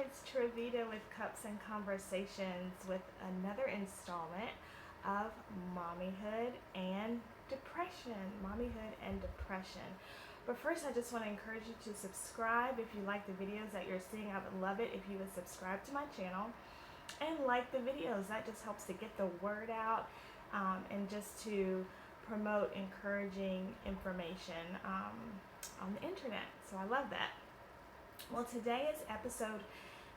it's Travita with Cups and Conversations with another installment of Mommyhood and Depression. Mommyhood and Depression. But first, I just want to encourage you to subscribe if you like the videos that you're seeing. I would love it if you would subscribe to my channel and like the videos. That just helps to get the word out and just to promote encouraging information on the internet. So I love that. Well, today is episode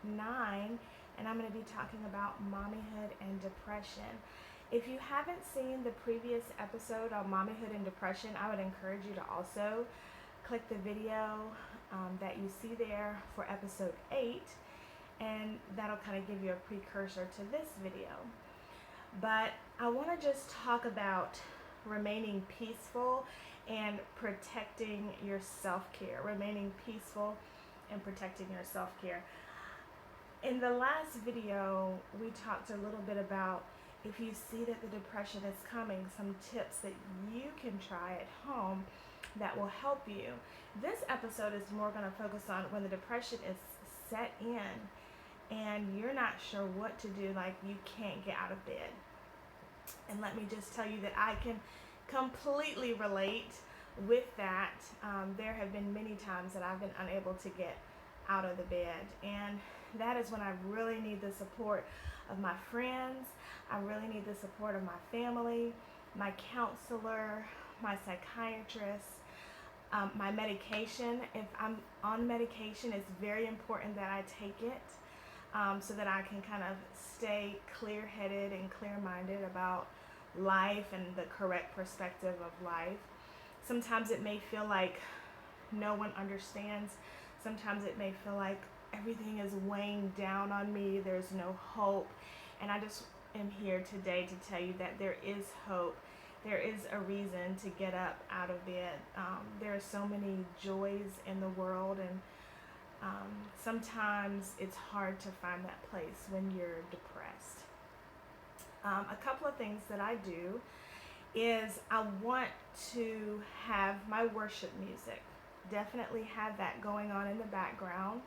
9, and I'm going to be talking about mommyhood and depression. If you haven't seen the previous episode on mommyhood and depression, I would encourage you to also click the video that you see there for episode 8, and that'll kind of give you a precursor to this video. But I want to just talk about remaining peaceful and protecting your self-care. Remaining peaceful and protecting your self-care. In the last video, we talked a little bit about if you see that the depression is coming, some tips that you can try at home that will help you. This episode is more going to focus on when the depression is set in and you're not sure what to do, like you can't get out of bed. And let me just tell you that I can completely relate with that. There have been many times that I've been unable to get out of the bed, and that is when I really need the support of my friends. I really need the support of my family, my counselor, my psychiatrist, my medication. If I'm on medication, it's very important that I take it so that I can kind of stay clear-headed and clear-minded about life and the correct perspective of life. Sometimes it may feel like no one understands. Sometimes it may feel like everything is weighing down on me. There's no hope. And I just am here today to tell you that there is hope. There is a reason to get up out of bed. There are so many joys in the world, and sometimes it's hard to find that place when you're depressed. A couple of things that I do is I want to have my worship music. Definitely have that going on in the background,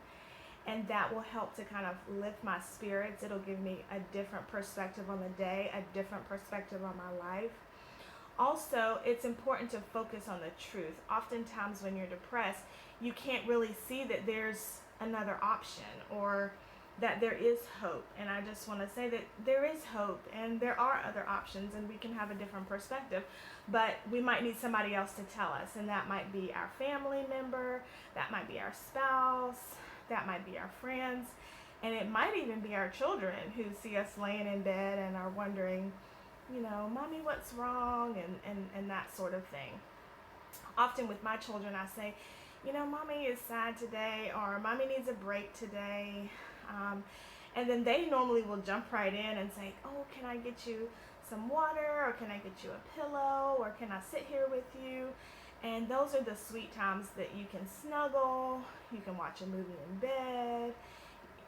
and that will help to kind of lift my spirits. It'll give me a different perspective on the day, a different perspective on my life. Also, it's important to focus on the truth. Oftentimes when you're depressed, you can't really see that there's another option or that there is hope. And I just want to say that there is hope and there are other options, and we can have a different perspective, but we might need somebody else to tell us, and that might be our family member, that might be our spouse, that might be our friends, and it might even be our children who see us laying in bed and are wondering, Mommy, what's wrong, and that sort of thing. Often with my children, I say, Mommy is sad today, or Mommy needs a break today. And then they normally will jump right in and say, oh, can I get you some water, or can I get you a pillow, or can I sit here with you? And those are the sweet times that you can snuggle, you can watch a movie in bed,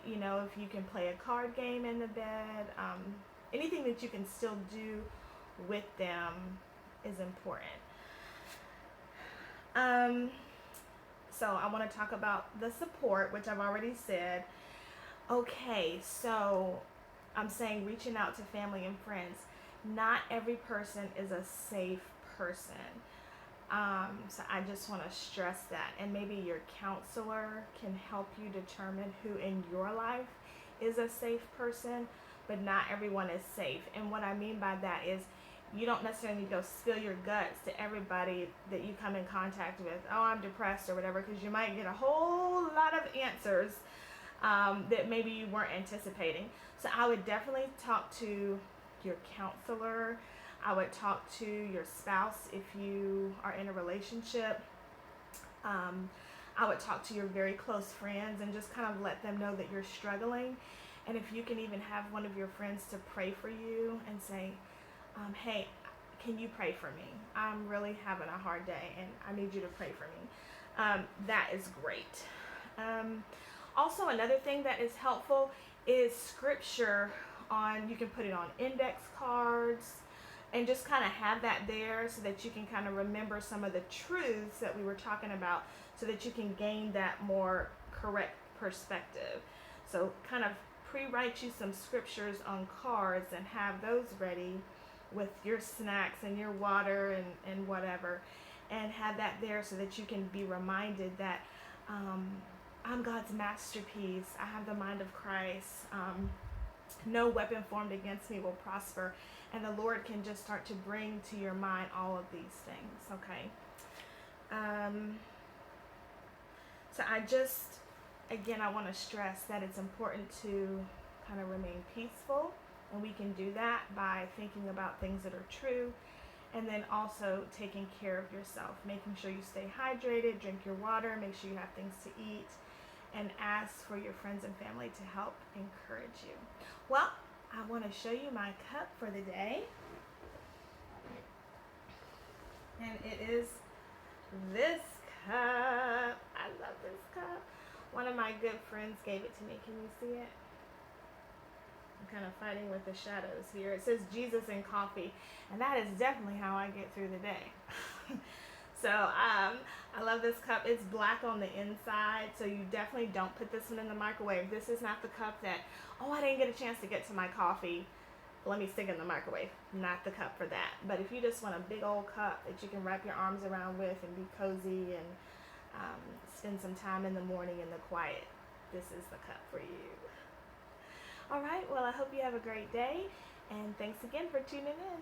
if you can play a card game in the bed, anything that you can still do with them is important. So I want to talk about the support, which I've already said. Okay, so I'm saying reaching out to family and friends. Not every person is a safe person. So I just want to stress that. And maybe your counselor can help you determine who in your life is a safe person, but not everyone is safe. And what I mean by that is you don't necessarily need to go spill your guts to everybody that you come in contact with. Oh, I'm depressed or whatever, because you might get a whole lot of answers that maybe you weren't anticipating. So I would definitely talk to your counselor. I would talk to your spouse if you are in a relationship. I would talk to your very close friends and just kind of let them know that you're struggling. And if you can even have one of your friends to pray for you and say, hey, can you pray for me? I'm really having a hard day and I need you to pray for me. That is great. Also, another thing that is helpful is scripture you can put it on index cards and just kind of have that there so that you can kind of remember some of the truths that we were talking about so that you can gain that more correct perspective. So kind of pre-write you some scriptures on cards and have those ready with your snacks and your water and whatever, and have that there so that you can be reminded that I'm God's masterpiece. I have the mind of Christ. No weapon formed against me will prosper. And the Lord can just start to bring to your mind all of these things, okay? So again, I want to stress that it's important to kind of remain peaceful. And we can do that by thinking about things that are true, and then also taking care of yourself, making sure you stay hydrated, drink your water, make sure you have things to eat, and ask for your friends and family to help encourage you. Well, I want to show you my cup for the day. And it is this cup. I love this cup. One of my good friends gave it to me. Can you see it? I'm kind of fighting with the shadows here. It says Jesus and coffee, and that is definitely how I get through the day. So I love this cup. It's black on the inside, so you definitely don't put this one in the microwave. This is not the cup that, oh, I didn't get a chance to get to my coffee, let me stick it in the microwave. Not the cup for that. But if you just want a big old cup that you can wrap your arms around with and be cozy and spend some time in the morning in the quiet, this is the cup for you. All right, well, I hope you have a great day, and thanks again for tuning in.